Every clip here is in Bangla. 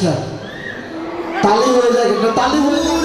আচ্ছা তালি হয়ে যায় একটা তালি হয়ে যায়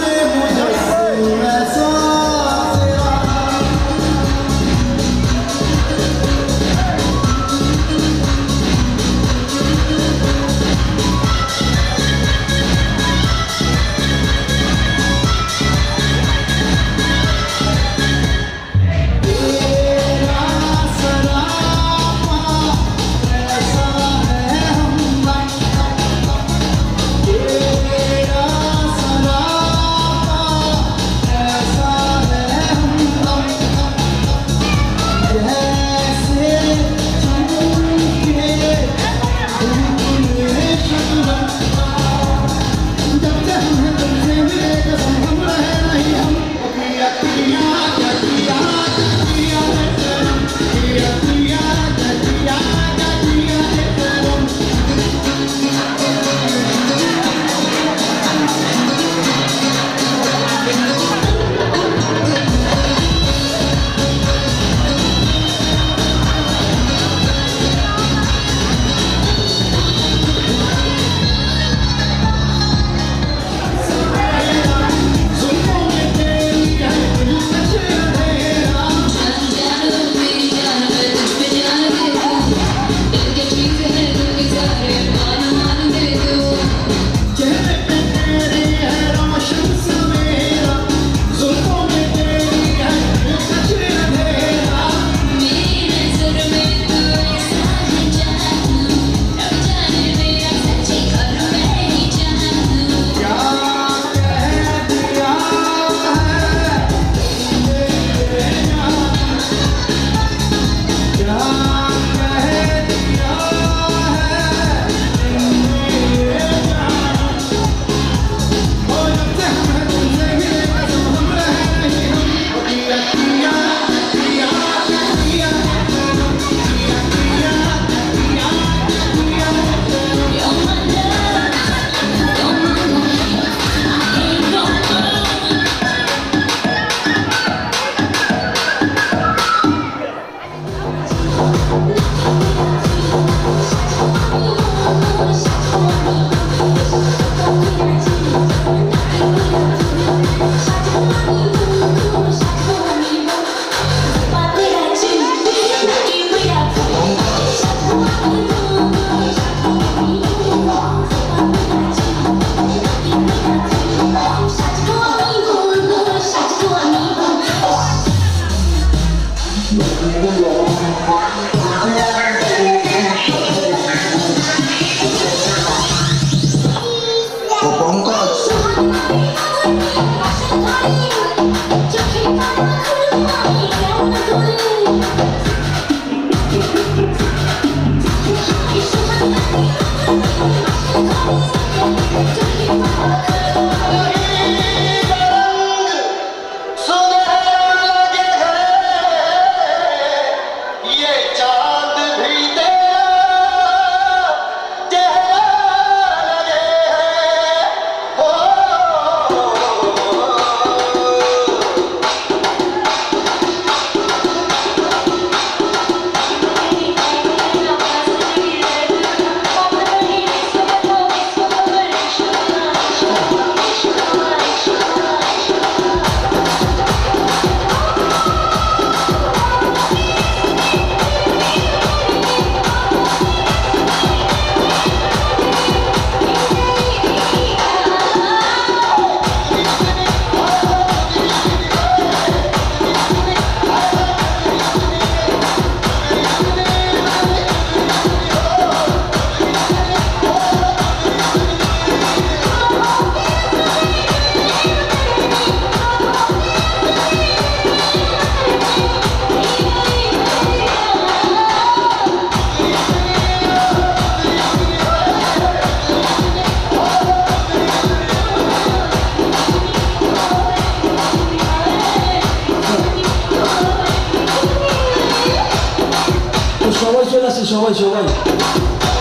সবাই সবাই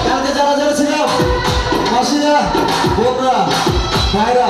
কালকে যারা যারা ছিলাম মাসিরা বোনরা ভাইরা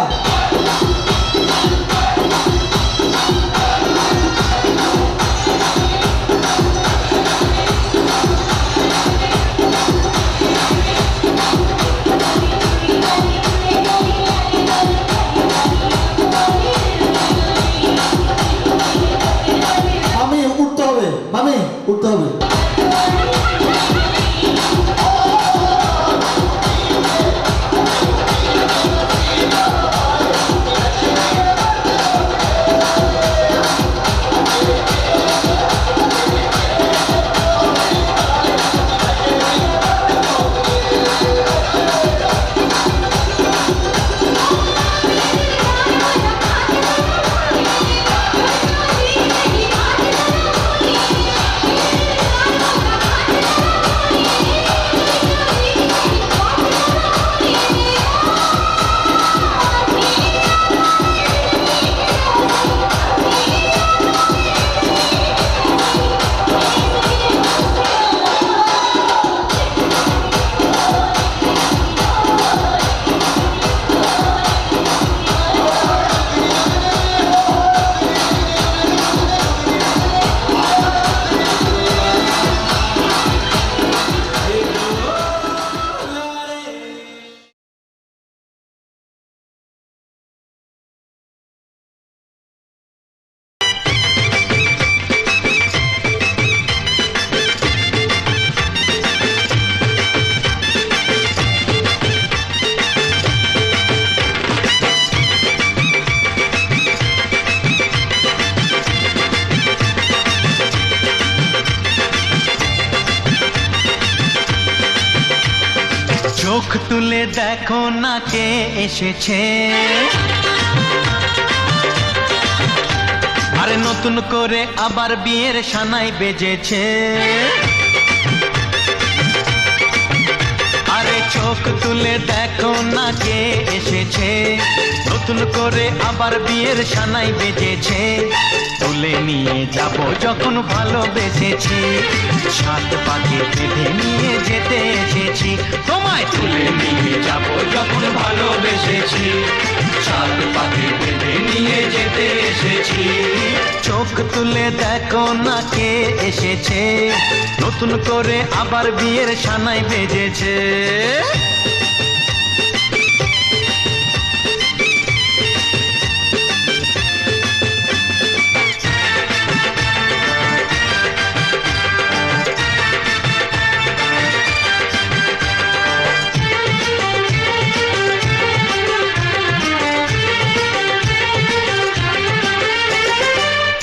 চোখ তুলে দেখো না কে এসেছে, আরে নতুন করে আবার বিয়ের সানাই বেজেছে। আরে চোখ তুলে দেখো না কে এসেছে, নতুন করে আবার বিয়ের সানাই বেজেছে। তুলে নিয়ে যাব যখন ভালোবেসেছি, সাত পাকে বেঁধে নিয়ে যেতে এসেছি। তোমায় তুলে নিয়ে যাব যখন ভালোবেসেছি, সাত পাকে বেঁধে নিয়ে যেতে এসেছি। চোখ তুলে দেখো না কে এসেছে, নতুন করে আবার বিয়ের সানাই বেজেছে।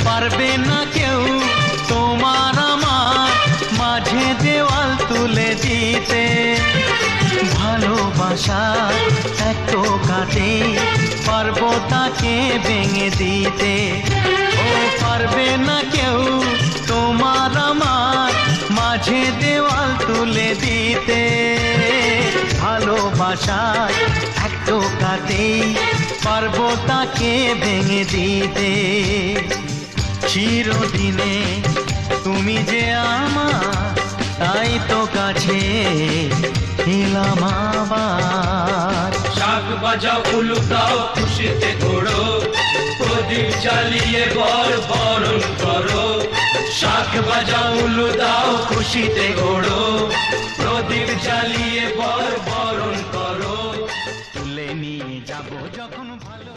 পারবে না কেউ তোমার আমার মাঝে দেওয়াল তুলে দিতে, ভালোবাসা এত কাটে পারবো তাকে ভেঙে দিতে। ও পারবে না কেউ তোমার আমার মাঝে দেওয়াল তুলে দিতে, ভালোবাসা এত কাটে পারবো তাকে ভেঙে দিতে। চিরদিনে তুমি যে আমার, তাই তো কাছে এলাম আবার। শাক বাজাও উলু দাও খুশিতে ঘোড়ো, প্রদীপ জ্বালিয়ে বর বরণ করো। শাক বাজাও উলু দাও খুশিতে ঘোড়ো, প্রদীপ জ্বালিয়ে বর বরণ করো। তুলে নিয়ে যাব যখন ভালো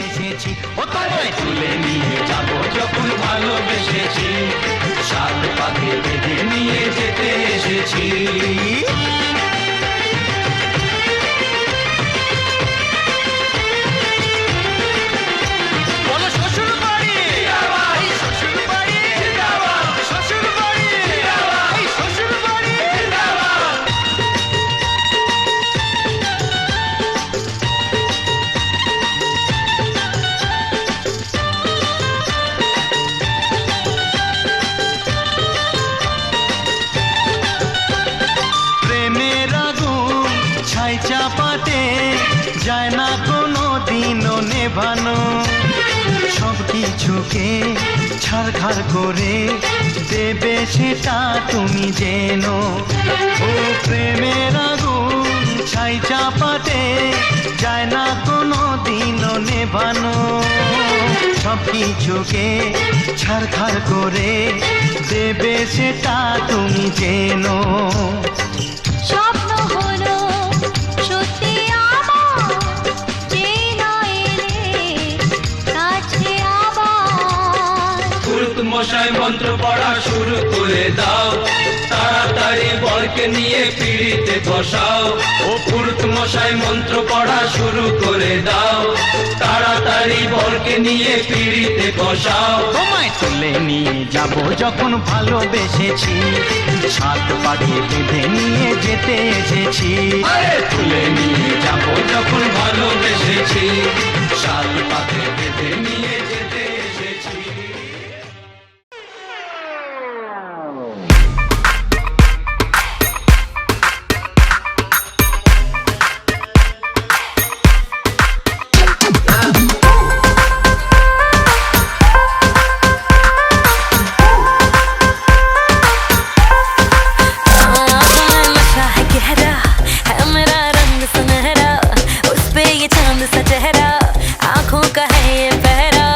এসেছি। ও তোমায় তুলে নিয়ে যাব যখন ভালোবেসেছি, সাত পাকে বেঁধে নিয়ে যেতে এসেছি। নেভানো সব কিছুকে ছাড়খাড় করে দেবে সেটা তুমি জেনো ও প্রেমের আগুন ছাই চাপাতে যায় না কোনো দিনও নেভানো সব কিছুকে ছাড়খাড় করে দেবে সেটা তুমি জেনো স্বপ্ন হলো সত্যি আমার যে না এলে কাছে আবার পুরুত মশাই মন্ত্র পড়া শুরু করে দাও তাড়াতাড়ি বরকে নিয়ে পিড়িতে বসাও ও পুরুত মশাই মন্ত্র পড়া শুরু করে দাও তাড়াতাড়ি বরকে নিয়ে পিড়িতে বসাও তোমায় তুলে নিয়ে যাব যখন ভালোবেসেছি সাত পাকে বেঁধে নিয়ে যেতে এসেছি আরে তুলে নিয়ে যাব যখন ভালোবেসেছি সাত পাকে বেঁধে নিয়ে যেতে এসেছি नशा है गहरा है मेरा रंग सुनहरा उस पे ये चांद सा चेहरा आंखों का है ये पहरा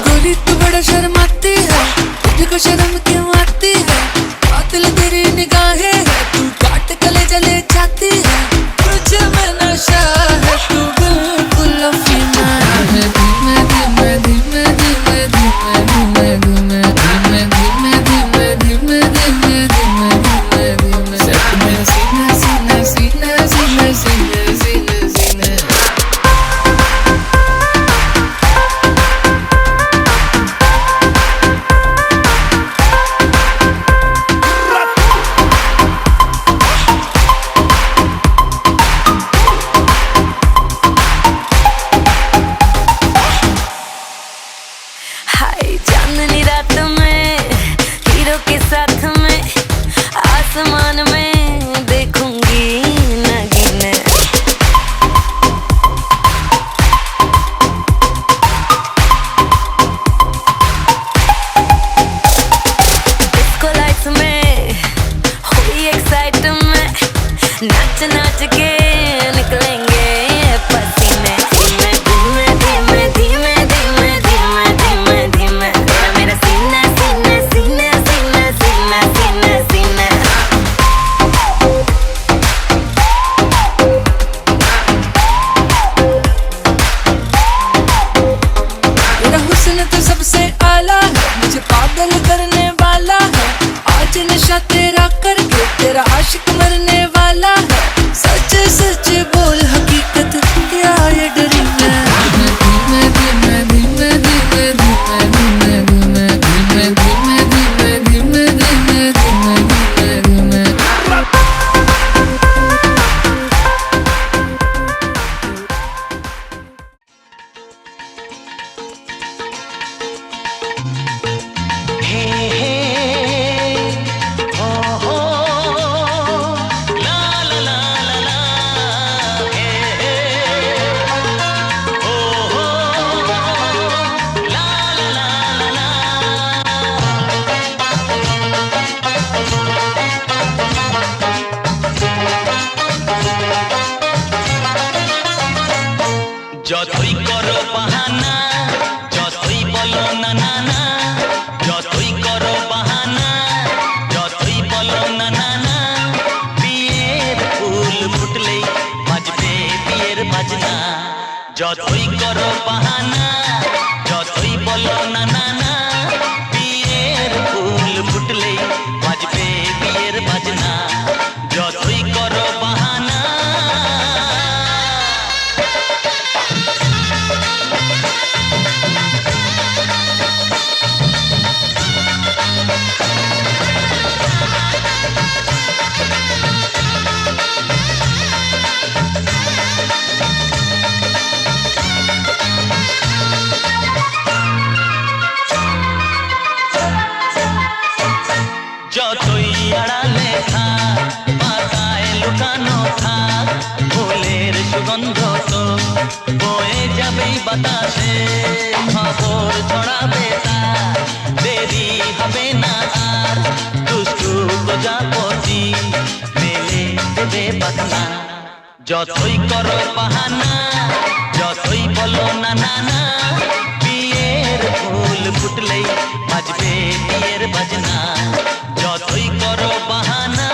गोरी तू बड़ा शर्माती है तुझको शर्म क्यों आती है कातिल तेरी निगाहें है तू काट गले जले जाती है तुझे में नशा है तू बिल्कुल अफीना है धीमे धीमे धीमे धीमे धीमे धीमे धीमे धीमे धीमे धीमे धीमे धीमे धीमे धीमे सच में सीना सीना सीना सीना सीना सीना सीना हाय चांदनी रात में हीरो के साथ में आसमान में देखूंगी नगीने डिस्को लाइट्स में हुई एक्साइटमेंट नाच नाच के निकलेंगे पसीने धीमे धीमे धीमे धीमे धीमे धीमे धीमे धीमे तेरा मेरा सीना सीना सीना सीना सीना सीना सीना मेरा हुस्न तो सबसे आला है मुझे पागल करने वाला है आज नशा तेरा करके तेरा आशिक मरने वाला है सच सच बोल हकीकत क्या ये डरी मैं धीमे धीमे धीमे धीमे धीमे धीमे धीमे धीमे धीमे धीमे धीमे धीमे धीमे धीमे हे हे हो हो ला ला ला ला ला हे हे हो हो ला ला ला ला ला যতই করো বাহানা যতই বলো না না না যতই করো বাহানা যতই বলো না না না বিয়ের ফুল ফুটলেই বাজবে বিয়ের বাজনা যতই করো বাহানা যতই বলো না না না বিয়ের ফুল ফুটলেই বাজবে বিয়ের বাজনা যতই করো বাহানা বাতাসে খবর ছড়াবে তার, দেরি হবে না আর, দুষ্টু প্রজাপতি মেলে দেবে বাসনা। যতই করো বাহানা, যতই বলো না না না, বিয়ের ফুল ফুটলেই বাজবে বিয়ের বাজনা। যতই করো বাহানা।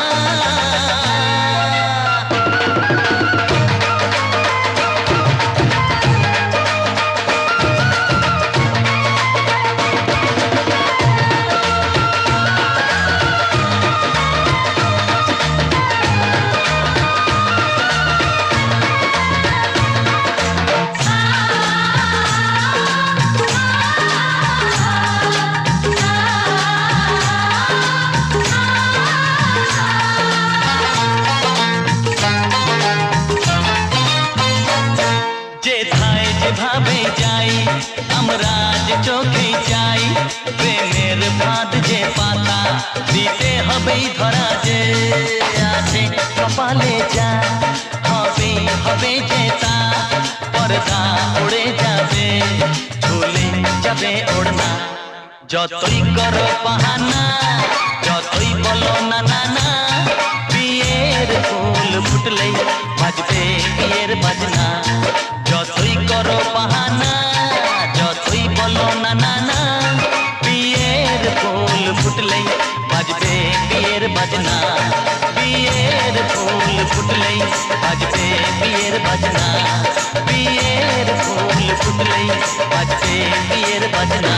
যেথায় যেভাবে যাই আমরা যে চোখে চাই, প্রেমের ফাঁদ যে পাতা দিতে হবেই ধরা, যে আছে কপালে যা হবে হবে যে তা, পর্দা উড়ে যাবে ঝুলে যাবে ওড়না। যতই করো বাহানা, যতই বলো না না না, বিয়ের ফুল ফুটলেই বাজবে বিয়ের বাজনা। যতই করো বাহানা, যতই বলো না না না, বিয়ের ফুল ফুটলেই বাজবে বিয়ের বাজনা। বিয়ের ফুল ফুটলেই বাজবে বিয়ের বাজনা। বিয়ের ফুল ফুটলেই বাজবে বিয়ের বাজনা।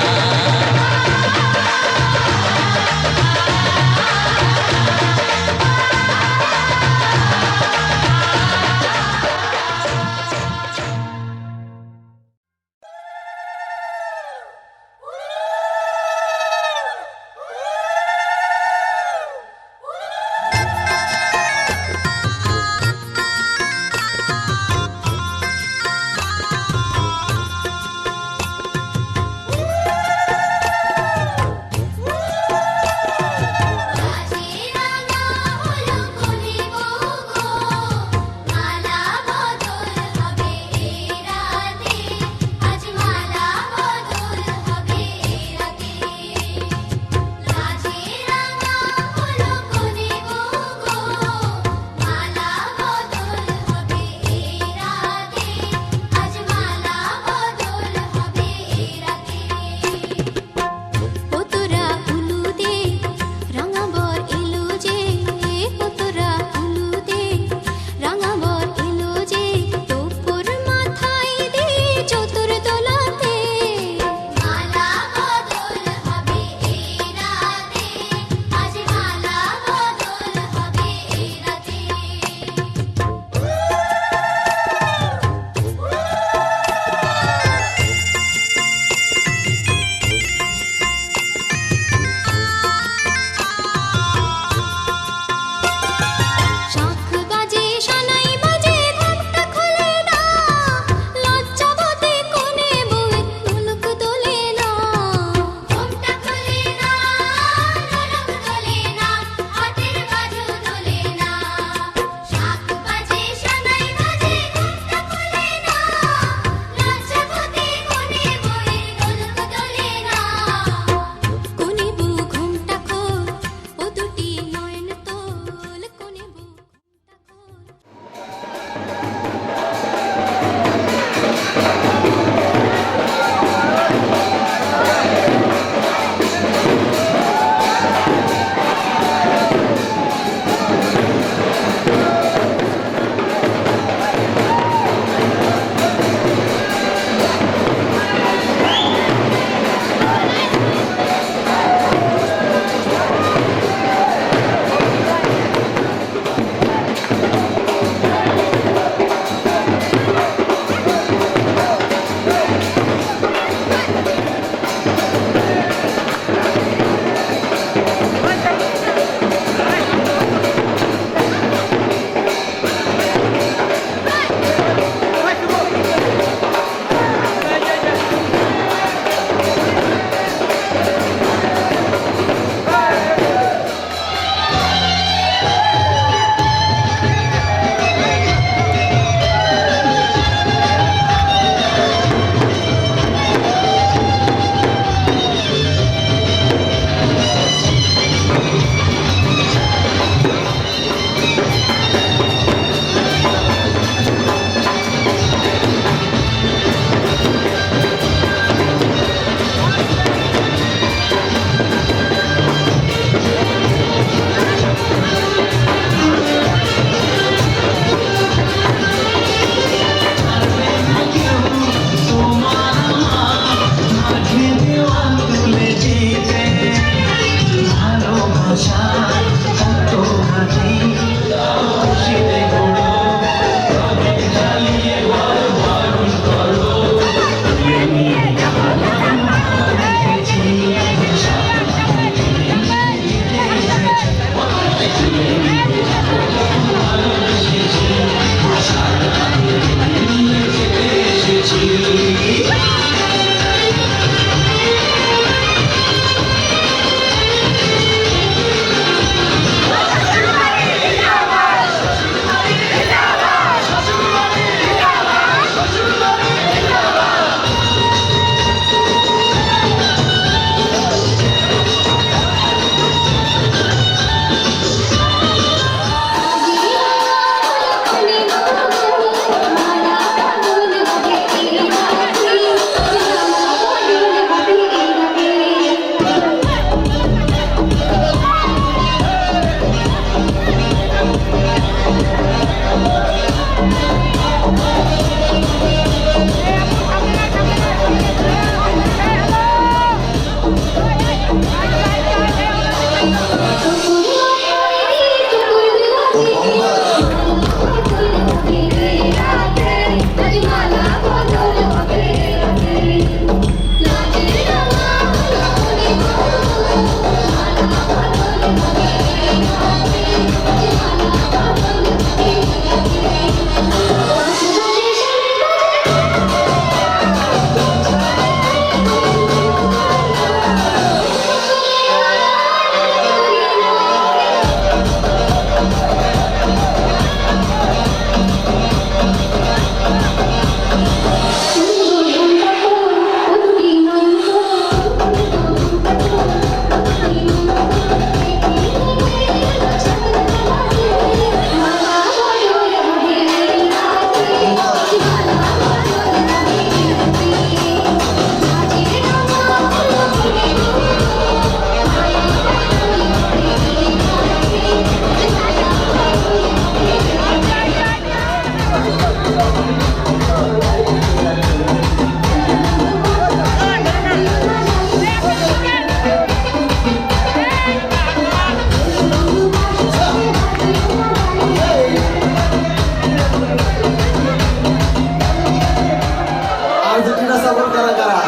আর্জেন্টিনা সাপোর্ট কারা কারা?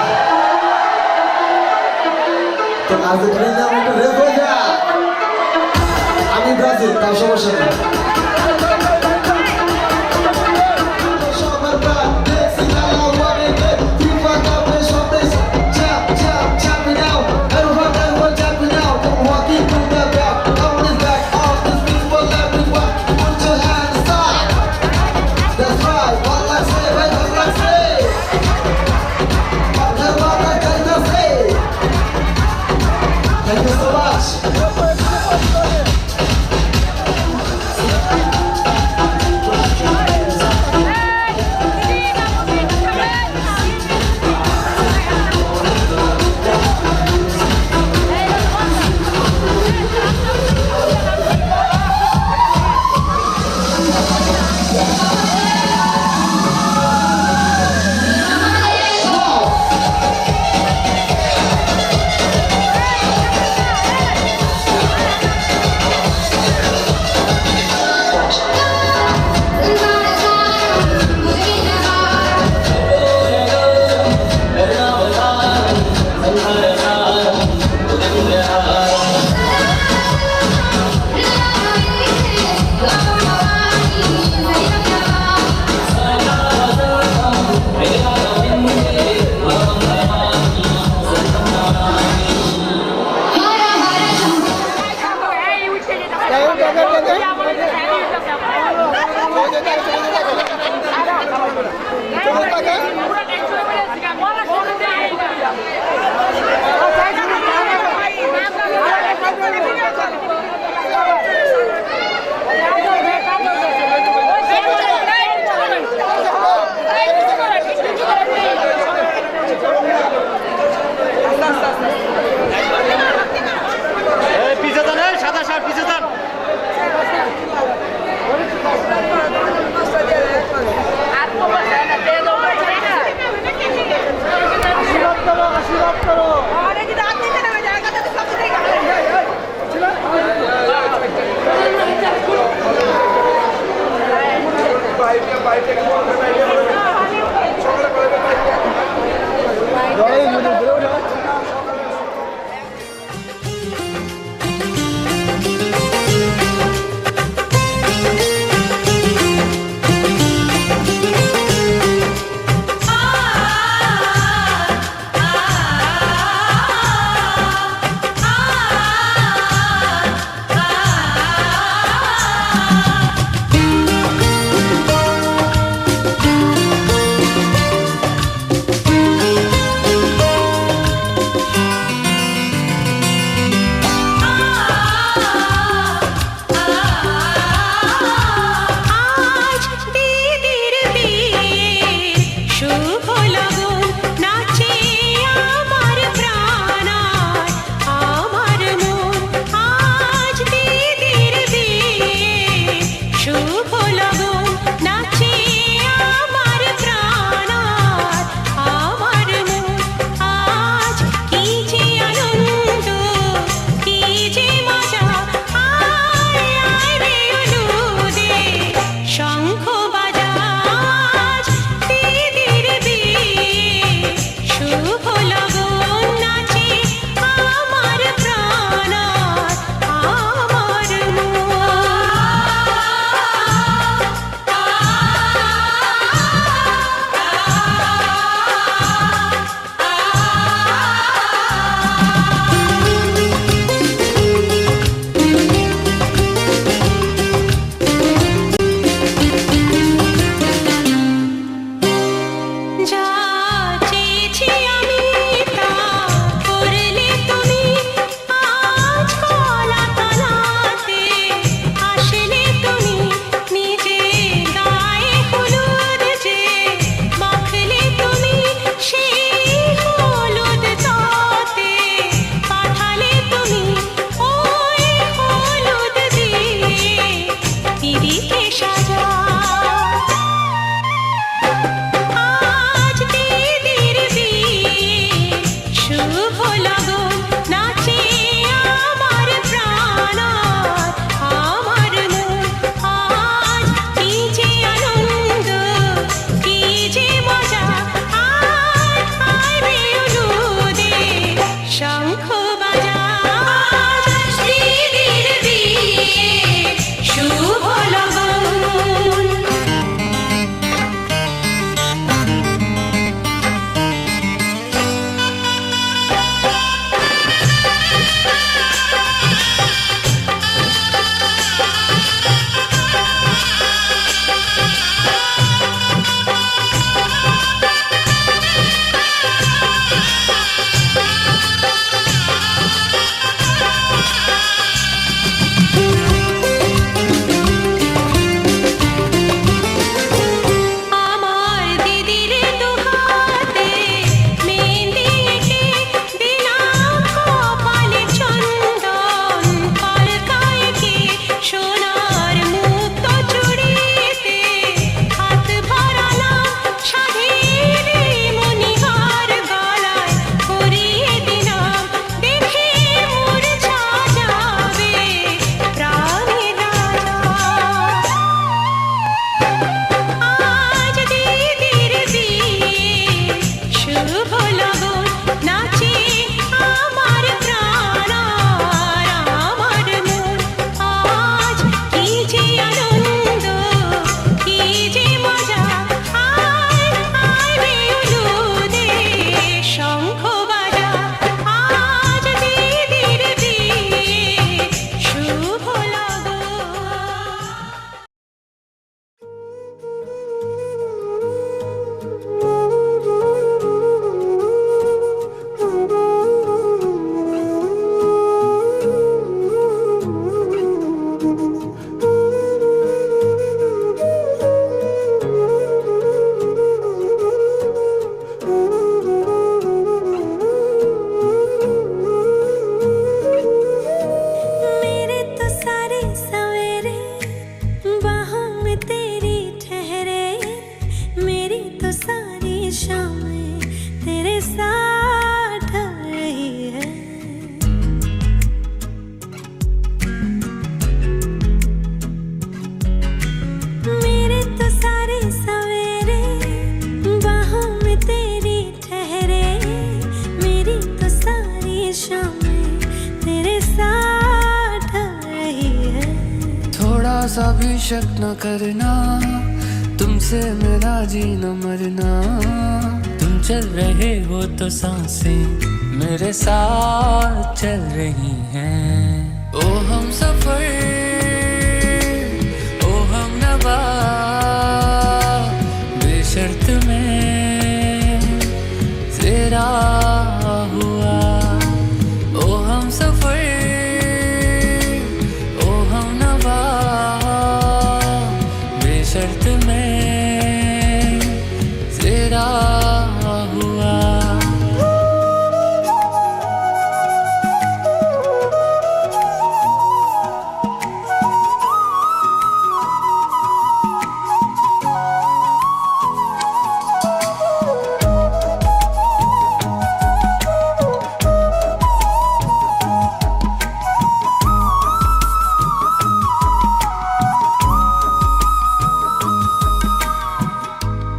তো আর্জেন্টিনা নাম একটা রেপ হয়ে যা। আমি ব্রাজিল, তার সমস্যা নেই। সবার প্রাণ, দেখছি খেলা ওয়ানে গেট, FIFA কাপে Sandesh, champ, champ, champion now. Everyone champion now. Come walking through the back, on his back, on his feet for everyone. Put your hands up. That's right, what I say, right, what I say. What I kind of say. Thank you so much. শুভ লগন নাচে আমার প্রাণ আর আমার মন। আজ কি যে আনন্দ, কি যে মজা, আয় আয় রে উলুদে শঙ্খ বাজা। আজ দিদির বিয়ে শুভ লগন। मेरे तो सारे सवेरे बाहों में तेरी ठहरे, मेरी तो सारी शामें तेरे साथ ढल रही है। मेरे तो सारे सवेरे बाहों में तेरी ठहरे, मेरी तो सारी शामें तेरे साथ ढल रही है। थोड़ा सा भी शक न करना, तुमसे मेरा जीना मरना। तुम चल रहे हो तो सांसें मेरे साथ चल रही हैं। ओ हम सफर, ओ हम नवा, बेशर्त में तेरा हुआ। ओ हम सफर, ओ हम नवा, बेशर्त में तेरा हुआ।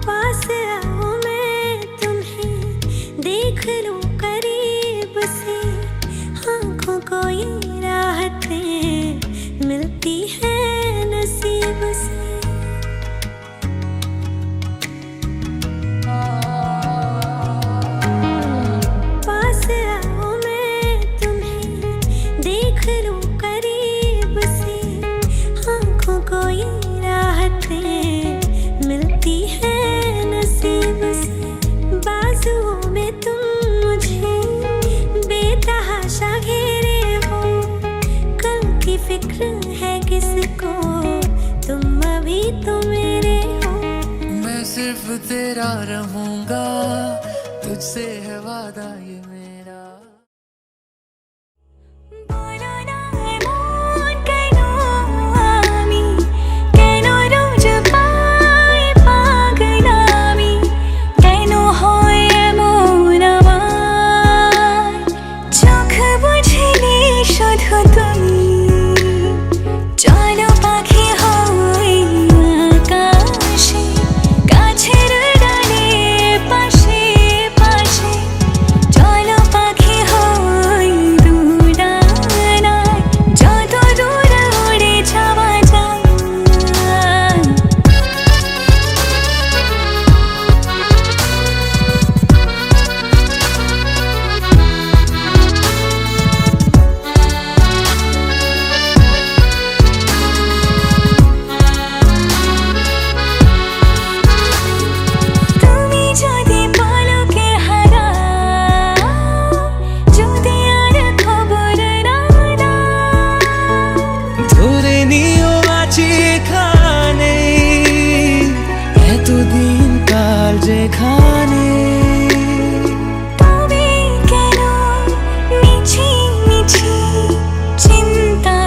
पास आओ मैं तुम्हें देख लूं करीब से, आँखों को ये राहतें मिलती हैं नसीब से। पास आओ मैं तुम्हें देख लूं करीब से, आँखों को ये राहतें मिलती हैं नसीब से। बाजुओं में तुम मुझे बेतहाशा घेरे हो, कल की फिक्र है किसको, तुम अभी तो मेरे हो। मैं सिर्फ तेरा रहूंगा, तुझसे है वादा ये मेरा। বলো না এমন কেন আমি, কেন রোজ পাই পাগলামি, কেন হয় এমন আমার, চোখ বুঝিনি শুধু তুমি। চলো পাখি হই আকাশে, গাছের ডালে পাশে পাশে। চলো পাখি হই দুরানায়, যত দূর উড়ে যাওয়া যায়। তুমি যদি পলকে হারাও, যদি আর খবর না দাও, ধরে নিও আছি এখানে, এতদিন কাল যেখানে। তবে কেন মিছি মিছি চিন্তা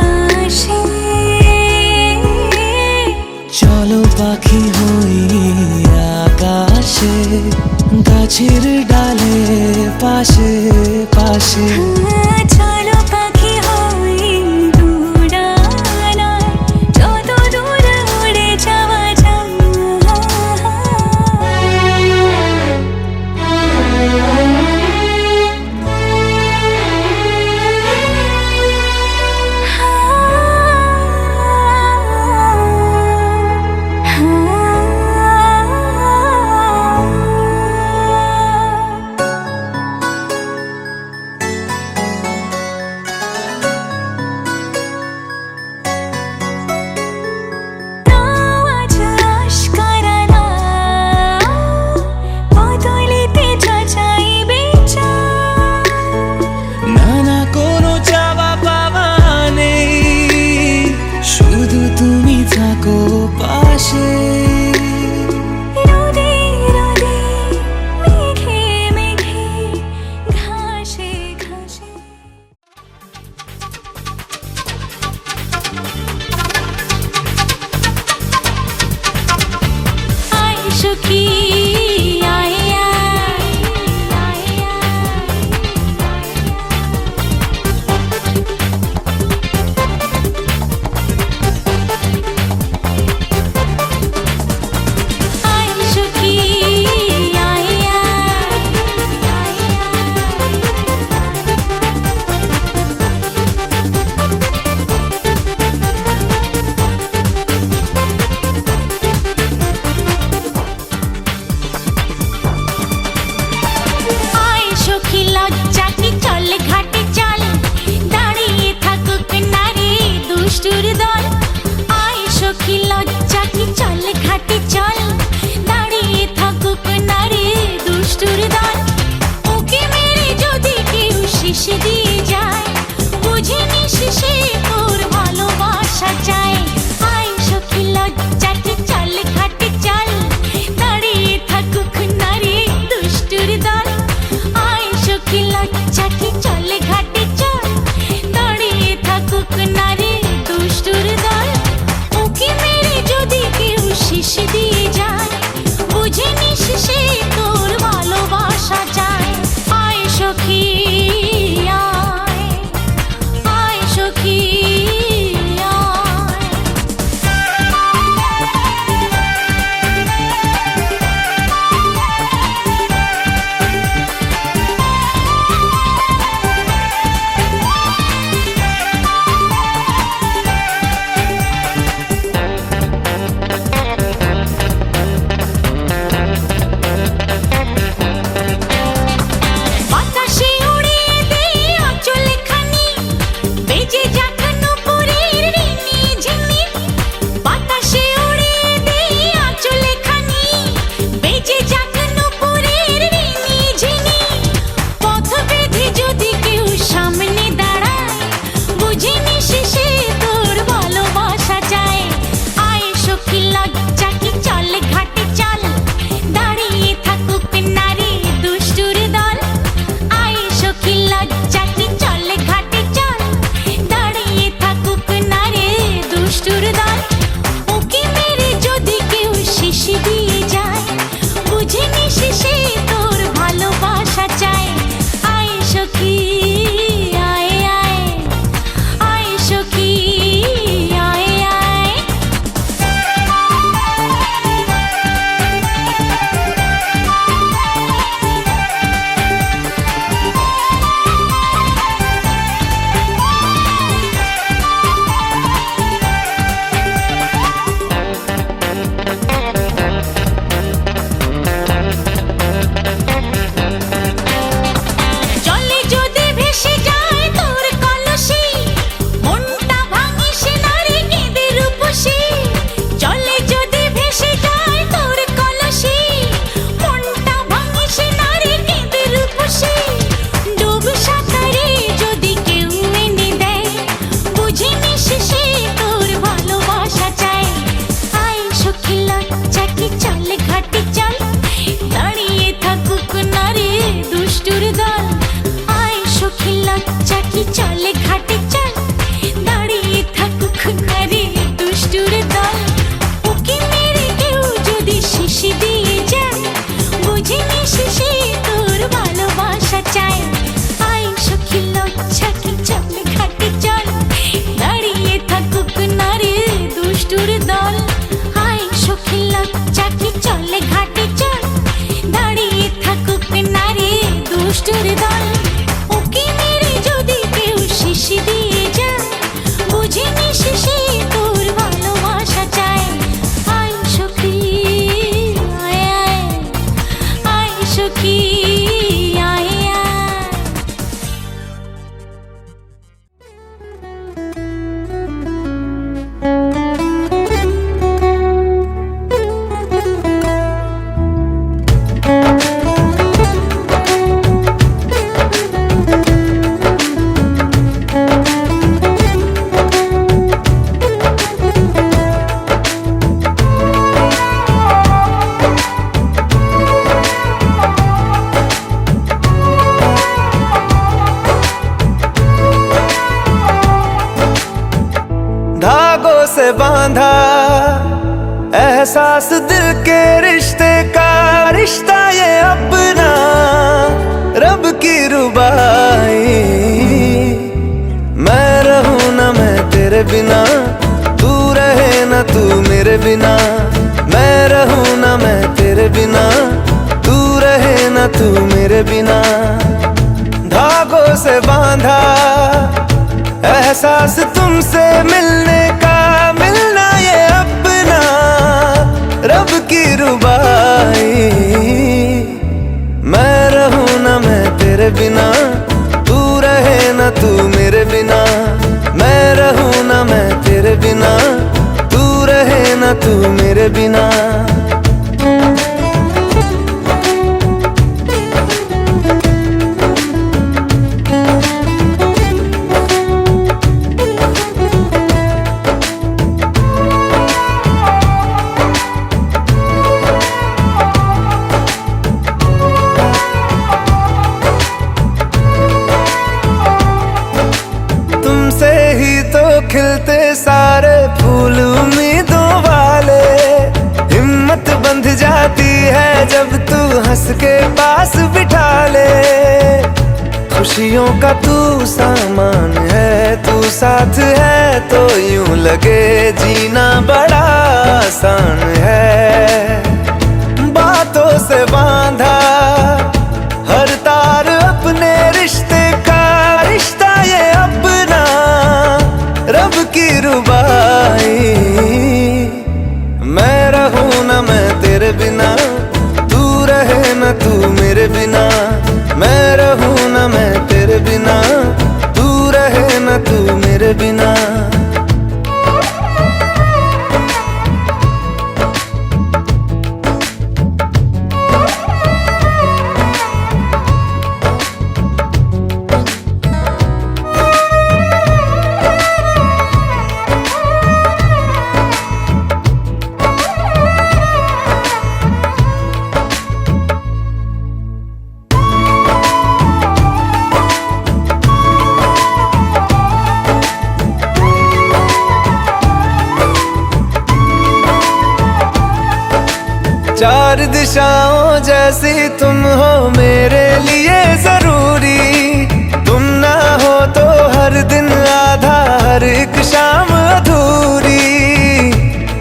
আসে। চলো পাখি হই আকাশে, গাছের ডালে পাশে পাশে। চলো পাখি হই দুরানায়, যত দূর উড়ে যাওয়া যায়। সখী লজ্জা কি চলে ঘাটে চল, দাঁড়িয়ে থাকুক নারে দুষ্টুর দল। ওকে মেরে যদি কেউ শিশ দিয়ে যায়, বুঝে নিস সে তোর ভালোবাসা চায়। আয় সখী আয়, আয় সখী আয়। বাতাসে উড়িয়ে দে আঁচলখানি, বেজে যাক নূপুরের রিনি ঝিনি। বাতাসে উড়িয়ে দে আঁচলখানি, বেজে যাক নূপুরের রিনি ঝিনি। পথ বেঁধে যদি কেউ সামনে দাঁড়ায়, বুঝে নিস সে তোর ভালোবাসা চায়। আয় সখী লজ্জা কি চল ঘাটে চল, দাঁড়িয়ে থাকুক নারে দুষ্টুর দল। আয় সখী লজ্জা কি চল ঘাটে চল, দাঁড়িয়ে থাকুক নারে দুষ্টুর দল। ওকে মেরে যদি কেউ শিশ দিয়ে যায়, বুঝে নিস সে তোর ভালোবাসা চায়। আয় সখী আয় আয়, আয় সখী আয় আয়। জলে যদি ভেসে যায় তোর কলসি, মনটা ভাঙিস নারে কেঁদে রূপসী। জলে যদি ভেসে যায় তোর কলসি, মনটা ভাঙিস নারে কেঁদে রূপসী। ডুব সাঁতারে যদি কেউ এনে দেয়, বুঝে নিস সে তোর ভালোবাসা চায়। আয় সখী লজ্জা কি চল ঘাটে চল, দাঁড়িয়ে থাকুক নারে দুষ্টুর দল। আয় সখী লজ্জা কি চল ঘাটে চল, দাঁড়িয়ে থাকুক নারে দুষ্টুর দল। ওকে মেরে কেউ যদি শিশ দিয়ে যায়, বুঝে নিস সে তোর ভালোবাসা চায়। আয় সখী লজ্জা কি চল ঘাটে চল, দাঁড়িয়ে থাকুক নারে দুষ্টুর দল। আয় সখী লজ্জা কি চল ঘাটে চল, দাঁড়িয়ে থাকুক নারে দুষ্টুর দল। ওকে মেরে যদি কেউ শিশ দিয়ে যায়, বুঝে নিস সে তোর ভালোবাসা চায়। আয় সখী আয় আয়, আয় সখী আয় আয়। धागों से बांधा एहसास दिल के रिश्ते का, रिश्ता ये अपना रब की रुबाई। मैं रहूं ना मैं तेरे बिना, तू रहे ना तू मेरे बिना। मैं रहूं ना मैं तेरे बिना, तू रहे ना तू मेरे बिना। धागों से बांधा एहसास तुमसे मिलने का, मिलना ये अपना रब की रुबाई। मैं रहूं ना मैं तेरे बिना, तू रहे ना तू मेरे बिना। मैं रहूं ना मैं तेरे बिना, तू रहे ना तू मेरे बिना। है जब तू हंस के पास बिठा ले। खुशियों का तू सामान है, तू साथ है तो यूं लगे जीना बड़ा आसान है। बातों से बांधा हर तार अपने रिश्ते का, रिश्ता ये अपना रब की रुबाई। मैं रहूं ना मैं तेरे बिना, तू रहे ना तू मेरे बिना। मैं रहूं ना मैं तेरे बिना, तू रहे ना तू मेरे बिना। चार दिशाओं जैसी तुम हो मेरे लिए जरूरी। तुम ना हो तो हर दिन आधा, हर एक शाम अधूरी।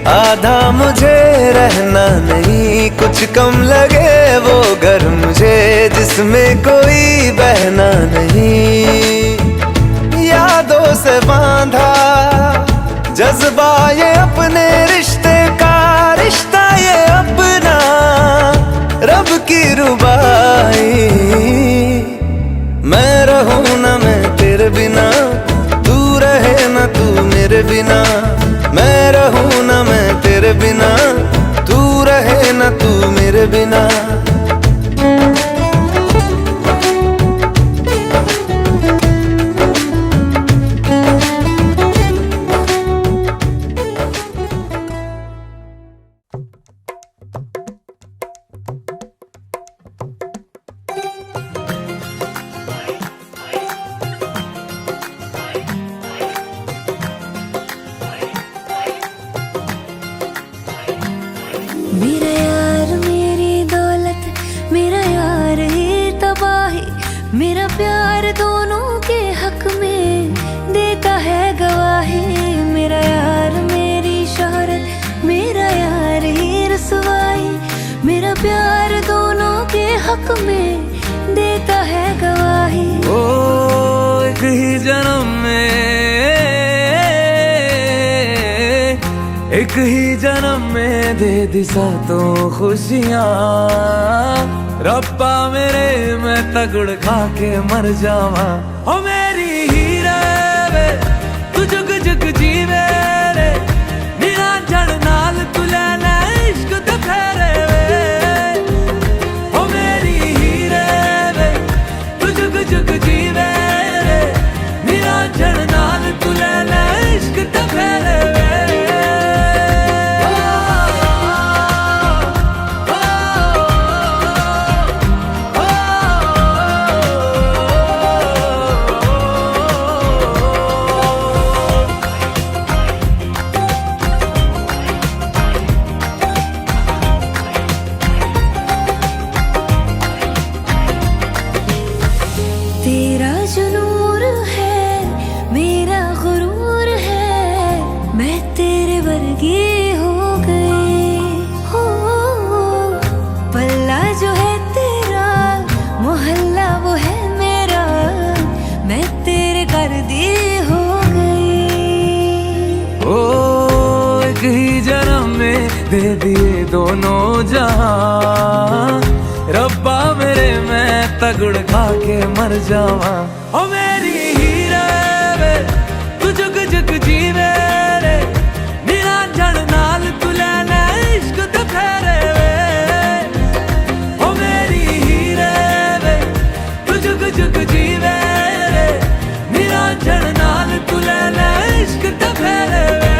आधा मुझे रहना नहीं, कुछ कम लगे वो घर मुझे जिसमें कोई बहना नहीं। यादों से बांधा जज्बा ये अपने रिश्ते का, रिश्ता ये अपना रब की रुबाई। मैं रहूं ना मैं तेरे बिना, तू रहे ना तू मेरे बिना। मैं रहूं ना मैं तेरे बिना, तू रहे ना तू मेरे बिना। मेरा यार मेरी दौलत, मेरा यार ही तबाही। मेरा प्यार दोनों के हक में देता है गवाही। मेरा यार मेरी शोहरत, मेरा यार ही रसवाई। मेरा प्यार दोनों के हक में देता है गवाही। ओ एक ही जन्म में, एक ही जन्म में दे दी सातों खुशियाँ। रब्बा मेरे मैं तगड़ खा के मर जावा। ओ मेरी हीरे वे तू जुग जुग जीवे रे, निरा जड़ नाल तू लेना इश्क ते फेरे वे। ओ मेरी हीरे वे तू जुग जुग जीवे रे, निरा जड़ नाल तू लेना इश्क ते फेरे वे। तेरा जो नूर है मेरा गुरूर है। मैं तेरे वर्गी हो गई हो। पल्ला जो है तेरा, मोहल्ला वो है मेरा। मैं तेरे कर दी हो गई। ओ एक ही जन्म में दे दिए दोनों जहां। रब्बा मेरे मैं तगड़ खा के मर जावा। ओ मेरी हीरे वे तू जुग जुग जीवे रे, निरा जड़ नाल तू लेना इश्क ते फेरे वे। ओ मेरी हीरे वे तू जुग जुग जीवे रे, निरा जड़ नाल तू लेना इश्क ते फेरे वे।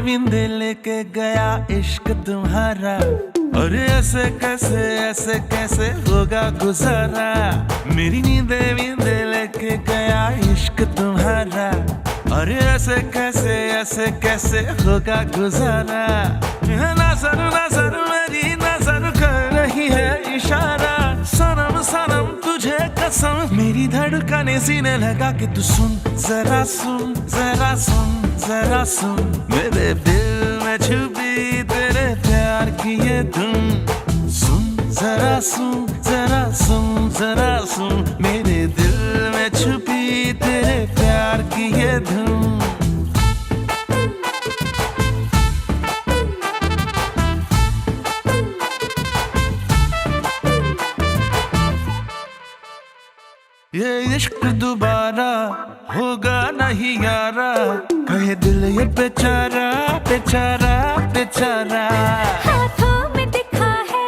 विंदे लेके गया इश्क तुम्हारा, और ऐसे कैसे होगा गुजारा। मेरी नींदे विंदे लेके गया इश्क तुम्हारा, और ऐसे कैसे होगा गुजारा। नजर मेरी नजर कर रही है इशारा। सनम सनम तुझे कसम, मेरी धड़कने सीने लगा के तू सुन जरा सुन जरा सुन जरा सुन। मेरे दिल में छुपी तेरे प्यार की ये धुन। सुन जरा सुन जरा सुन जरा सुन, मेरे दिल में छुपी तेरे प्यार की ये धुन। ये इश्क दोबारा होगा नहीं यारा, कहे दिल ये बेचारा बेचारा बेचारा। हाथों में दिखा है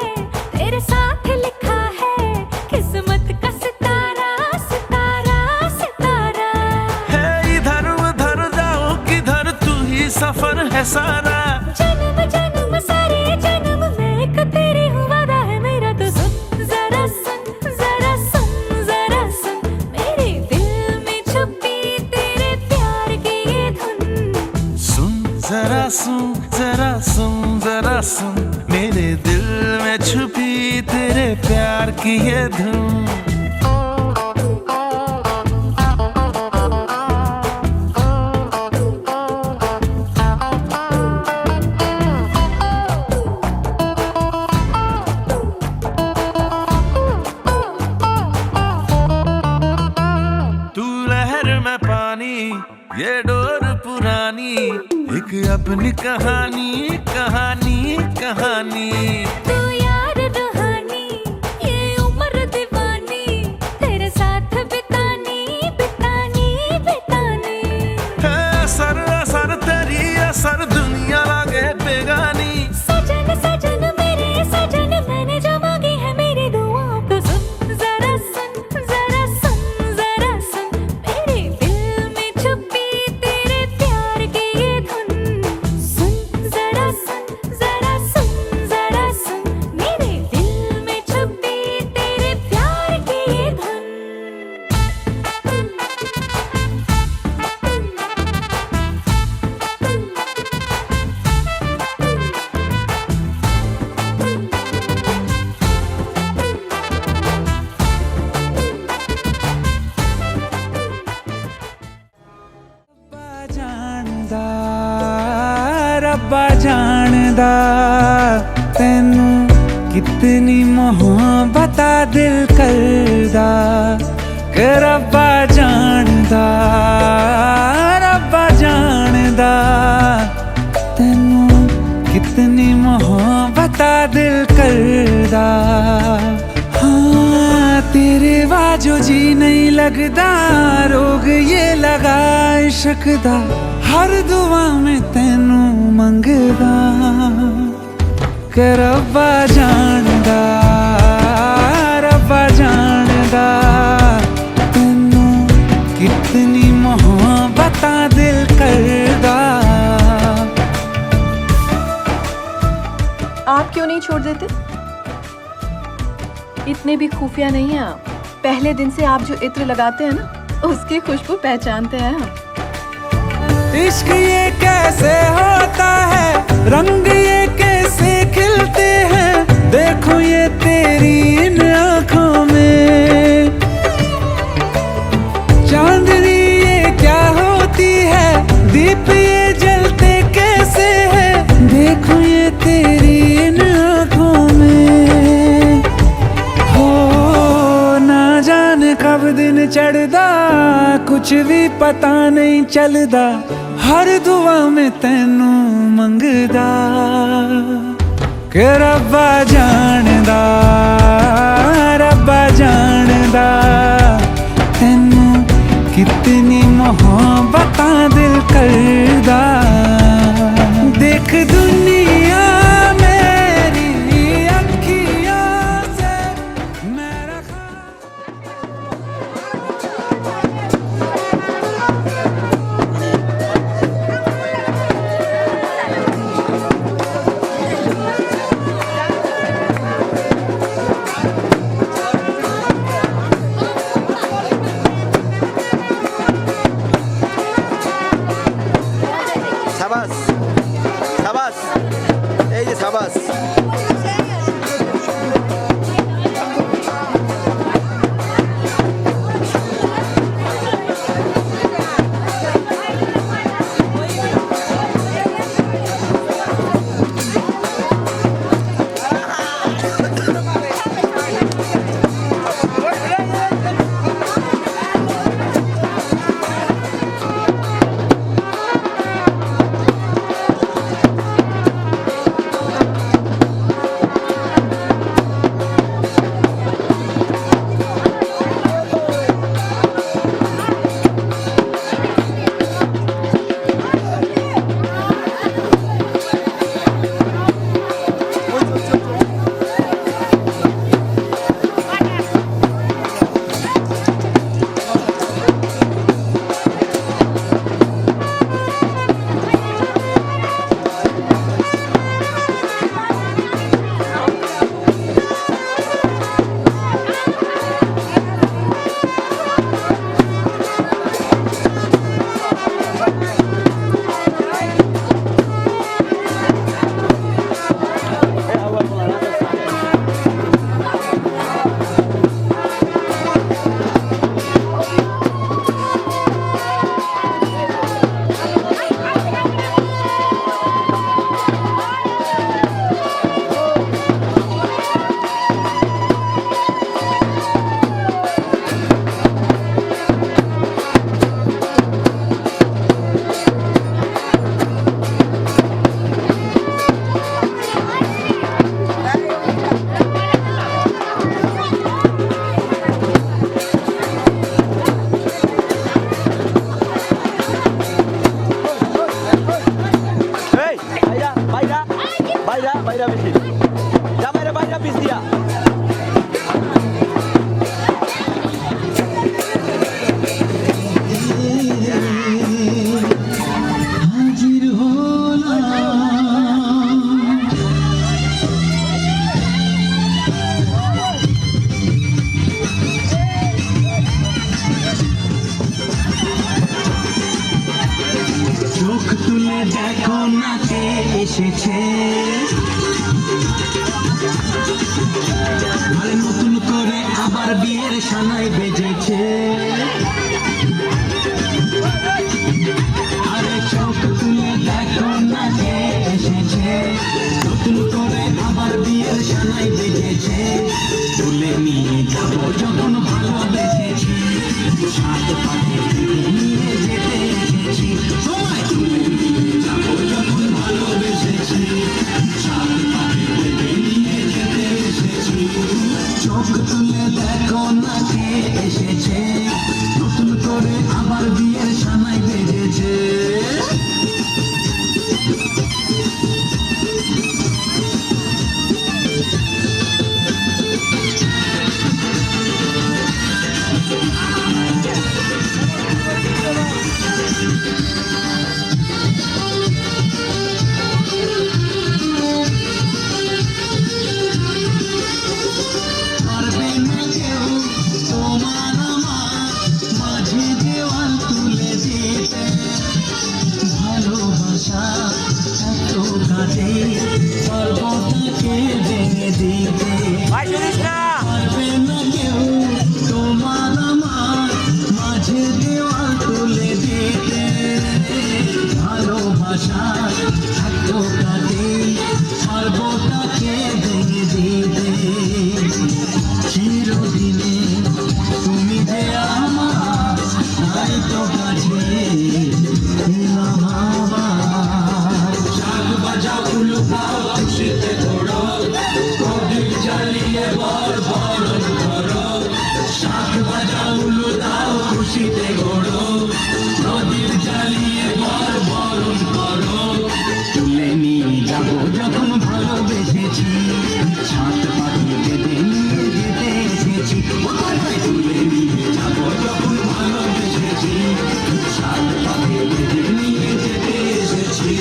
तेरे साथ लिखा है, किस्मत का सितारा सितारा सितारा। है इधर उधर जाओ किधर, तू ही सफर है सारा। जन्म जन्म सारे जन्म मैं एक तेरी हूँ, वादा है मेरा तो सुन जरा सुन जरा सुन जरा सुन। मेरे दिल में छुपी तेरे प्यार की ये धुन। सुन जरा सुन जरा सुन जरा सुन, मेरे दिल में छुपी तेरे प्यार की ये धुन। ये डोर पुरानी, एक अपनी कहानी कहानी कहानी। तू यार रूहानी, ये उम्र दीवानी, तेरे साथ बितानी बितानी बितानी। असर असर तेरी असर, दुनिया लागे बेगानी। सजन सजन मेरे सजन, मैंने जो मांगी है मेरी दुआओं को सुन जरा सुन जरा सुन जरा सुन। मेरे दिल में छुपी तेरे प्यार की ये धुन। सुन जरा सुन जरा सुन जरा सुन, मेरे दिल में छुपी तेरे प्यार की ये धुन। रब्बा जानदा तैनू कितनी मोहब्बत दिल करदा, कि रब्बा जानदा तैनू कितनी मोहब्बत दिल करदा। हाँ तेरे बाजो जी नहीं लगदा, रोग ये लगा इश्क दा। हर दुआ में तैनू मंगदा, कि रब्बा जानदा तैनू कितनी मोहब्बत दिल करदा। आप क्यों नहीं छोड़ देते? इतने भी खुफिया नहीं हैं आप। पहले दिन से आप जो इत्र लगाते हैं ना, उसकी खुशबू पहचानते हैं हम। इश्क ये कैसे होता है, रंग ये कैसे खिलते हैं, देखो ये तेरी इन आँखों में। चांदनी ये क्या होती है, दीप ये जलते कैसे हैं, देखो ये तेरी इन आँखों में। हो ना जाने कब दिन चढ़दा, कुछ भी पता नहीं चलदा। हर दुआ में तैनू मंगदा, कि रब्बा जानदा तैनू कितनी मोहब्बत दिल करदा। देख दुनिया मेरी अखियाँ से मेरा হাজির হলাম চোখ তুলে দেখো না কে এসেছে, আরে নতুন করে আবার বিয়ের সানাই বেজেছে। আরে চোখ তুলে দেখো না কে এসেছে, নতুন করে আবার বিয়ের সানাই বেজেছে। তুলে নিয়ে যাবো যখন ভালোবেসেছি, সাত পাকে নিয়ে যেতে এসেছি। সময় তুলে নিয়ে যাবো যখন ভালোবেসেছি, সাত পাকে নিয়ে যেতে এসেছি। চোখ তুলে দেখো না কে এসেছে, নতুন করে আবার বিয়ের সানাই বেজেছে। পারবে না কেউ তোমার আমার মাঝে দেওয়াল তুলে দিতে, ভালোবাসা এত কাজে পর্বতকে ভেঙে দিতে। পারবে না কেউ তোমার আমার মাঝে দেওয়াল তুলে দিতে, ভালোবাসা এত কাজে পর্বতকে ভেঙে দিতে। চিরদিনে তুমি যে আমার, তাই তো কাছে এলাম আবার। শাক বাজাও উলুকাও খুশিতে ঘোড়ো, প্রদীপ জ্বালিয়ে বরণ করো। শাক বাজাও উলুকাও খুশিতে ঘোড়ো, প্রদীপ জ্বালিয়ে বরণ করো। তুলে নিয়ে যাবো যখন ভালোবেসেছি, সাত পাখি বেঁধে নিয়ে যেতে এসেছি। তুলে নিয়ে যাবো যখন ভালোবেসেছি, সাত পাখি বেঁধে নিয়ে যেতে এসেছি।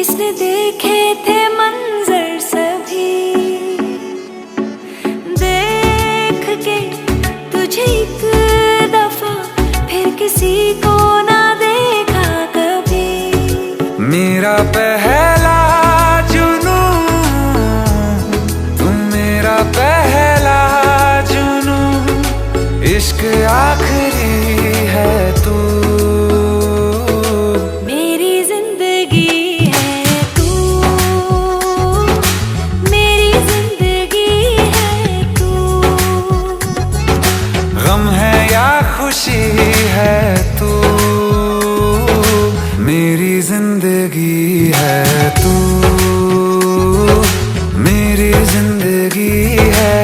इसने देखे थे मंजर सभी, देख के तुझे एक दफा फिर किसी को ना देखा कभी। मेरा पहला जुनू तुम, मेरा पहला जुनू, इश्क आखिरी है तू। मेरी जिंदगी है तू, मेरी जिंदगी है तू। गम है या खुशी है तू, मेरी जिंदगी है तू, मेरी जिंदगी है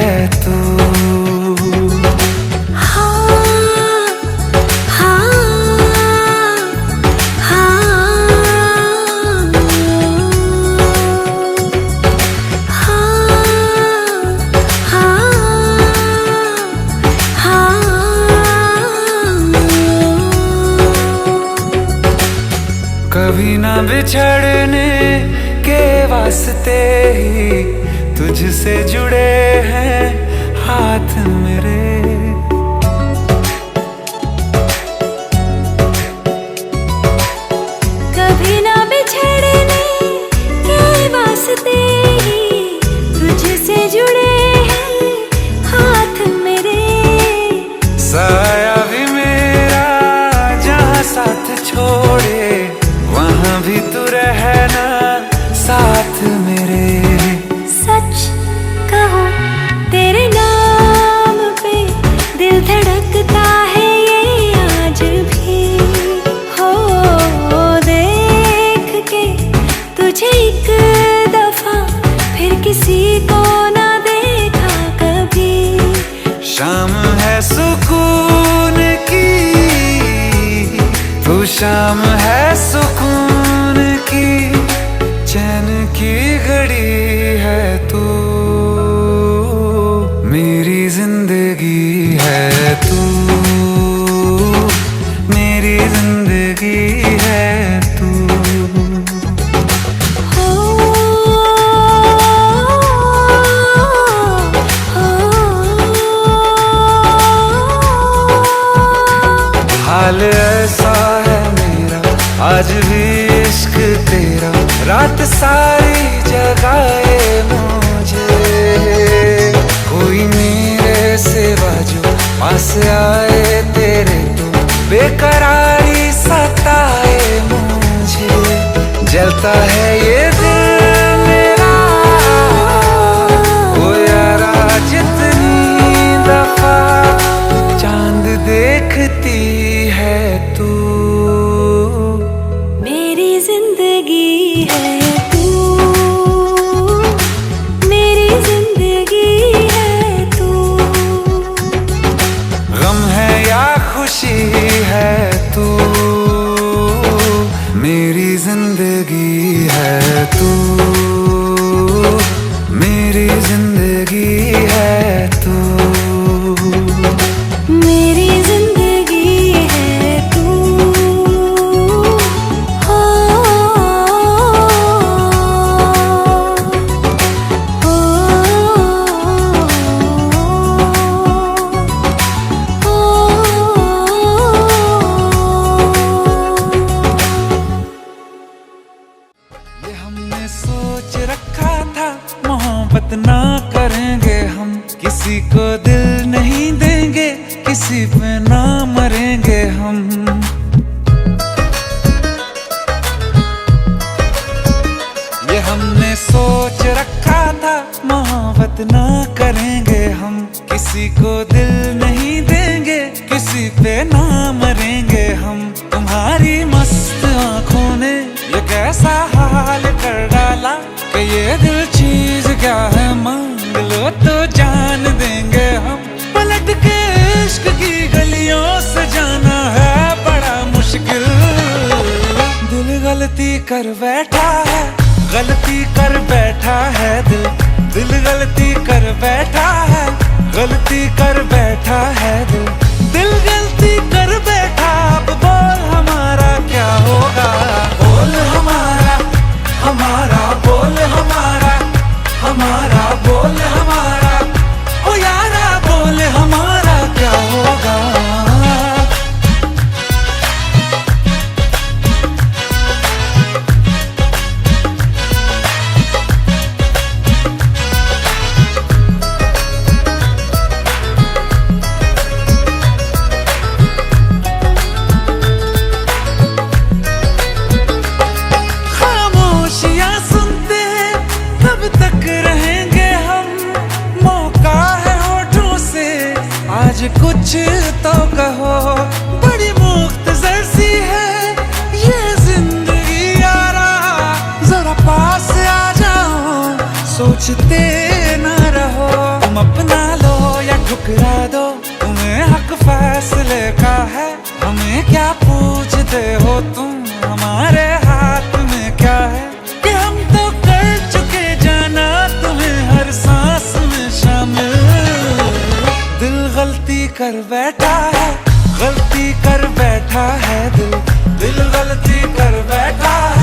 तू। कभी ना बिछड़ने के वास्ते ही तुझसे जुड़े हैं हाथ मेरे। कभी ना बिछड़ने के वास्ते ही तुझसे जुड़े हैं हाथ मेरे। साया भी मेरा जहाँ साथ छोड़े वहाँ भी तू रहना साथ मेरे। सच कहो तेरे नाम पे दिल धड़कता है ये आज भी। हो देख के तुझे एक दफा फिर किसी को ना देखा कभी। शाम है सुकून की, तू शाम है सुकून की, चैन की घड़ी है तू, मेरी जिंदगी है तू, मेरी जिंदगी है तू। हाल ऐसा है मेरा आज भी इश्क तेरा, रात सारी जगाए मुझे। कोई मेरे सिवा जो पास आए तेरे तो बेकरारी सताए मुझे। जलता है ये दिल मेरा ओ यारा जितनी दफा चांद देखती है तू, मेरी जिंदगी है तू, मेरी जिंदगी है तू। गम है या खुशी है तू, मेरी जिंदगी है तू, मेरी जिंदगी है तू, मेरी जिंदगी है तू। हो ये हमने सोच रखा था मोहब्बत ना करेंगे हम, किसी को दिल नहीं देंगे, किसी पे ना मरेंगे हम। ये हमने सोच रखा था मोहब्बत ना करेंगे हम, किसी को दिल नहीं देंगे, किसी पे ना मरेंगे हम। तुम्हारी मस्त आंखों ने ये कैसा हाल कर डाला कि ये दिल चीज क्या है मांग लो तो जान देंगे हम। पलट के इश्क की गलियों से जाना है बड़ा मुश्किल, दिल गलती कर बैठा है, गलती कर बैठा है दिल, दिल गलती कर बैठा है, गलती कर बैठा है दिल, दिल गलती कर बैठा। अब बोल हमारा क्या होगा, बोल हमारा, हमारा बोल हमारा, हमारा बोल हमारा, ओ यारा बोल हमारा क्या होगा। खामोशियां सुनते कब तक रहेंगे हम, मौका है होठों से आज कुछ तो कहो। बड़ी मुख्तसर सी है ये जिंदगी यारा, जरा पास आ जाओ सोचते ना रहो। तुम अपना लो या ठुकरा दो, तुम्हें हक फैसले का है, हमें क्या पूछते हो तुम, हमारे हाथ में क्या है कि हम तो कर चुके जाना तुम्हें हर सांस में शामिल। दिल गलती कर बैठा है, गलती कर बैठा है दिल, दिल गलती कर बैठा है।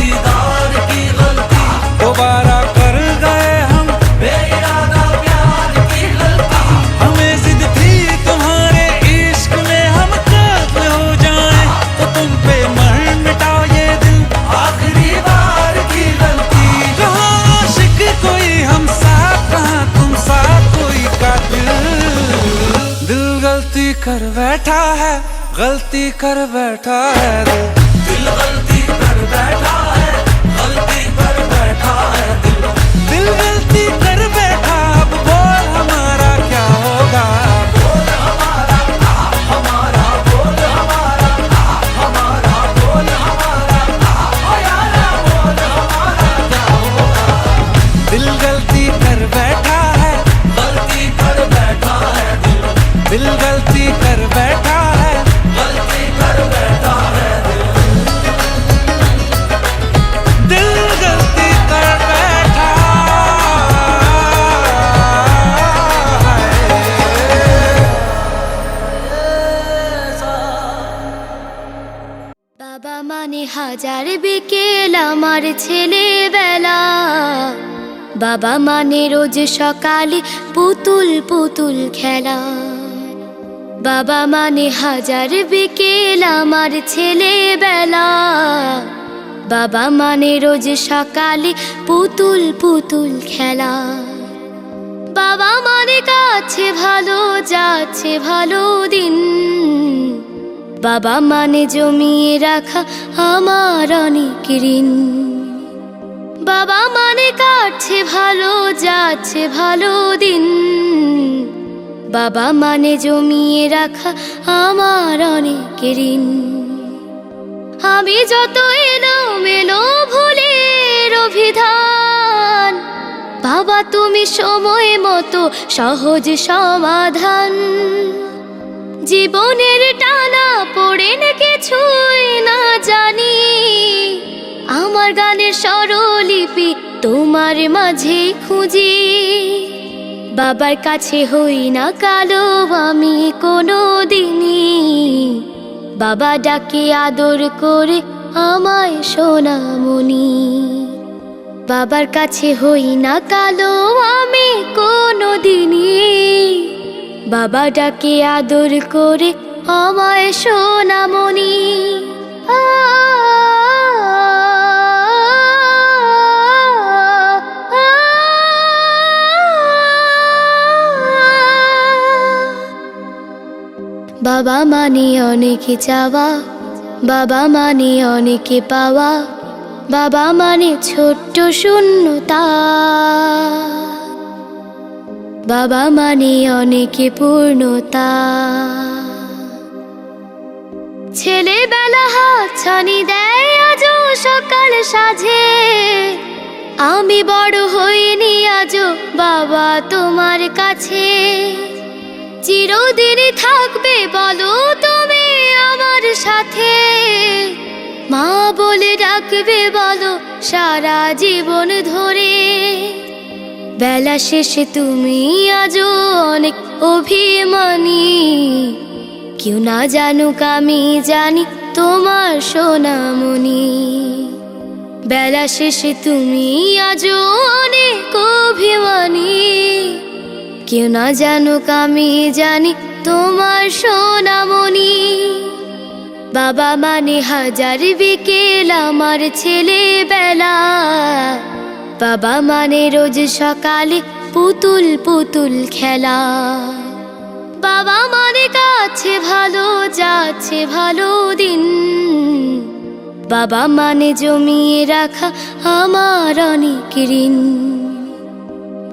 दीदार की गलती, दोबारा कर गए हम बेइरादा प्यार की गलती, हमें जिद थी तुम्हारे इश्क में हम काबिल हो जाएं, तो तुम पे मर मिटाओ ये दिल आखिरी बार की गलती, कहाँ आशिक कोई हम साथ, कहाँ तुम साथ कोई कातिल। दिल गलती कर बैठा है, गलती कर बैठा है दिल। दिल गलती कर बैठा है, गलती कर बैठा है दिल। दिल गलती कर बैठा, अब बोल हमारा क्या होगा। बोल हमारा हमारा, बोल हमारा हमारा, बोल हमारा ओ यारा, बोल हमारा क्या होगा। दिल गलती कर बैठा है, गलती कर बैठा है दिल, दिल गलती कर बैठा है, गलती कर बैठा है दिल। दिल गलती कर बैठा है। বাবা মানে হাজার বিকেল আমার ছেলেবেলা, বাবা মানে রোজ সকালে পুতুল পুতুল খেলা, বাবা মানে হাজার বিকেল আমার ছেলেবেলা, বাবা মানে রোজ সকালে পুতুল পুতুল খেলা, বাবা মানে কাছে ভালো যাচ্ছে ভালো দিন, বাবা মানে জমিয়ে রাখা আমার অনেক ঋণ, বাবা মানে কাটছে ভালো যাচ্ছে ভালো দিন, বাবা মানে জমিয়ে রাখা আমার অনেক ঋণ। আমি যত এলোমেলো ভুলের অভিধান, বাবা তুমি সময় মতো সহজ সমাধান, জীবনের টানা পড়ে না কিছুই না জানি, আমার গানের স্বরলিপি তোমার মাঝে খুঁজি, বাবার কাছে হই না কালো আমি কোনো দিনই, বাবা ডাকে আদর করে আমায় সোনামণি, বাবার কাছে হই না কালো আমি কোনো দিনই, বাবা ডাকে আদর করে আমায় সোনামণি। বাবা মানে অনেক চাওয়া, বাবা মানে অনেকে পাওয়া, বাবা মানে ছোট্ট শূন্যতা, বাবা মানে অনেকে পূর্ণতা। ছেলেবেলা হাত ছানি দেয় আজও সকাল সাজে, আমি বড় হইনি আজও বাবা তোমার কাছে, চিরদিনই থাকবে বলো তুমি আমার সাথে, মা বলে ডাকবে বলো সারা জীবন ধরে, বেলা শেষে তুমি আজও অনেক অভিমানী, কেউ না জানুক আমি জানি তোমার সোনামণি, বেলা শেষে তুমি আজও অনেক অভিমানী, কেউ না জানুক আমি জানি তোমার সোনামণি, বাবা মানে হাজার বিকেল আমার ছেলেবেলা, বাবা মানে রোজ সকালে পুতুল পুতুল খেলা, বাবা মানে কাছে ভালো যাচ্ছে ভালো দিন, বাবা মানে জমিয়ে রাখা আমার অনেক ঋণ,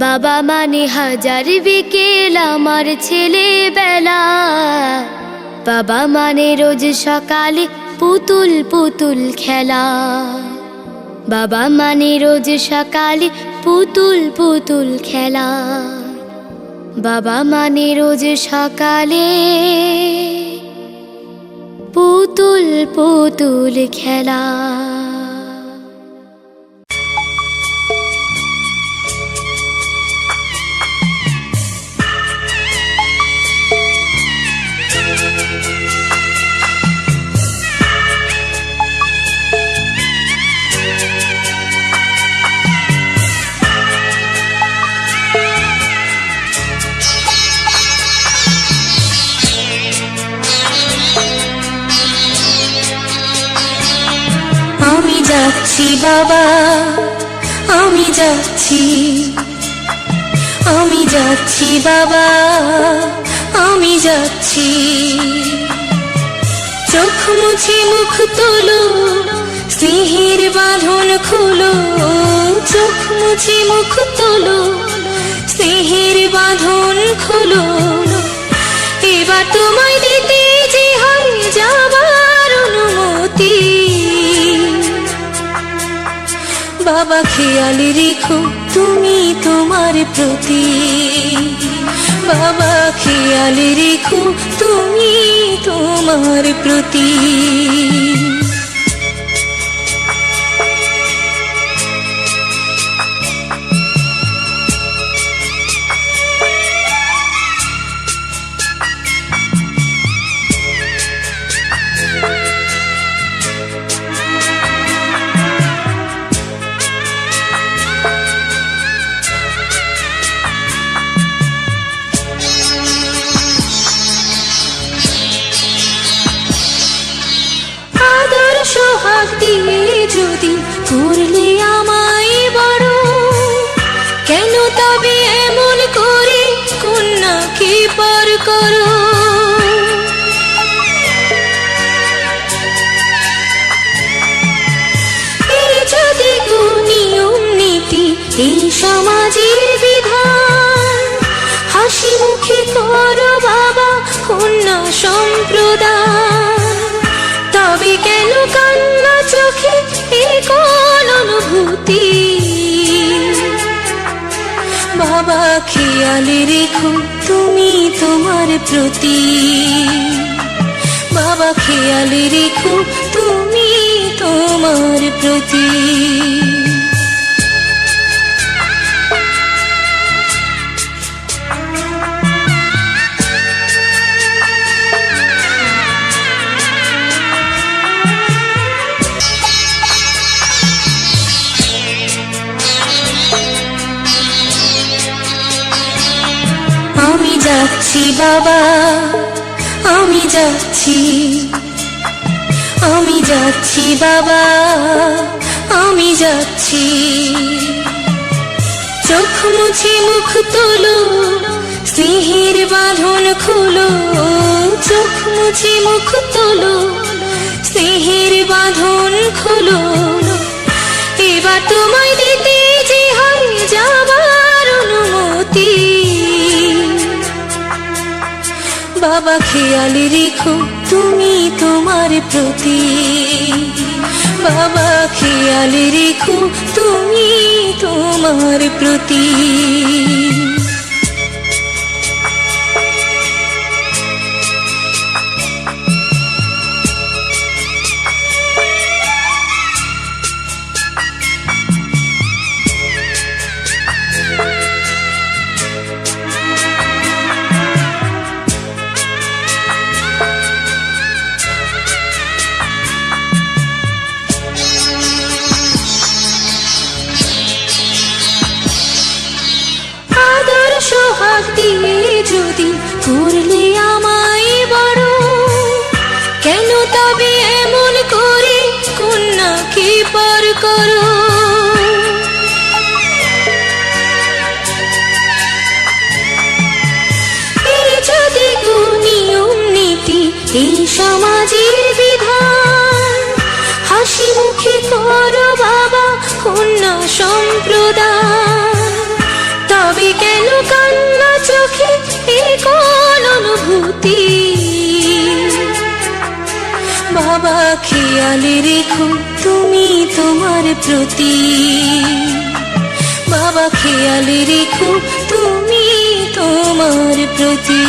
বাবা মানে হাজার বিকেল আমার ছেলেবেলা, বাবা মানে রোজ সকালে পুতুল পুতুল খেলা, বাবা মানে রোজ সকালে পুতুল পুতুল খেলা, বাবা মানে রোজ সকালে পুতুল পুতুল খেলা। বাবা আমি যাচ্ছি, আমি যাচ্ছি বাবা আমি যাচ্ছি। চোখ মুছে মুখ তোলো, স্নেহের বাঁধন খোলো, চোখ মুছে মুখ তোলো, স্নেহের বাঁধন খোলো। এবার তোমায় দিতে যে হয় যাবার অনুমতি। বাবা খেয়াল রেখো তুমি তোমার প্রতি, বাবা খেয়াল রেখো তুমি তোমার প্রতি। সোহাগ দিয়ে যদি করলে আমায় বড়, কেন তবে এমন করে কন্যাকে পার করো। এই যদি নিয়ম নীতি এই সমাজের বিধান, হাসি মুখে করো বাবা কন্যা সম্প্রদান। তবে কেন কান্না চোখে এ কোন অনুভূতি। বাবা খেয়াল রেখো তুমি তোমার প্রতি, বাবা খেয়াল রেখো তুমি তোমার প্রতি। আমি যাচ্ছি বাবা আমি যাচ্ছি, আমি যাচ্ছি বাবা আমি যাচ্ছি। চোখ মুছে মুখ তোলো, স্নেহের বাঁধন খোলো, চোখ মুছে মুখ তোলো, স্নেহের বাঁধন খোলো। এবার তোমায় দিতে যে হয় যাবার অনুমতি। বাবা খেয়াল রেখো তুমি তোমার প্রতি, বাবা খেয়াল রেখো তুমি তোমার প্রতি। সোহাগ দিয়ে যদি করলে আমায় বড়, কেন তবে এমন করে কন্যাকে পার করো। এই যদি নিয়ম নীতি এই সমাজের বিধান, হাসি মুখে করো বাবা কন্যা সম্প্রদান। তবে কেন কান্না চোখে এ কোন অনুভূতি। বাবা খেয়াল রেখো তুমি তোমার প্রতি, বাবা খেয়াল রেখো তুমি তোমার প্রতি।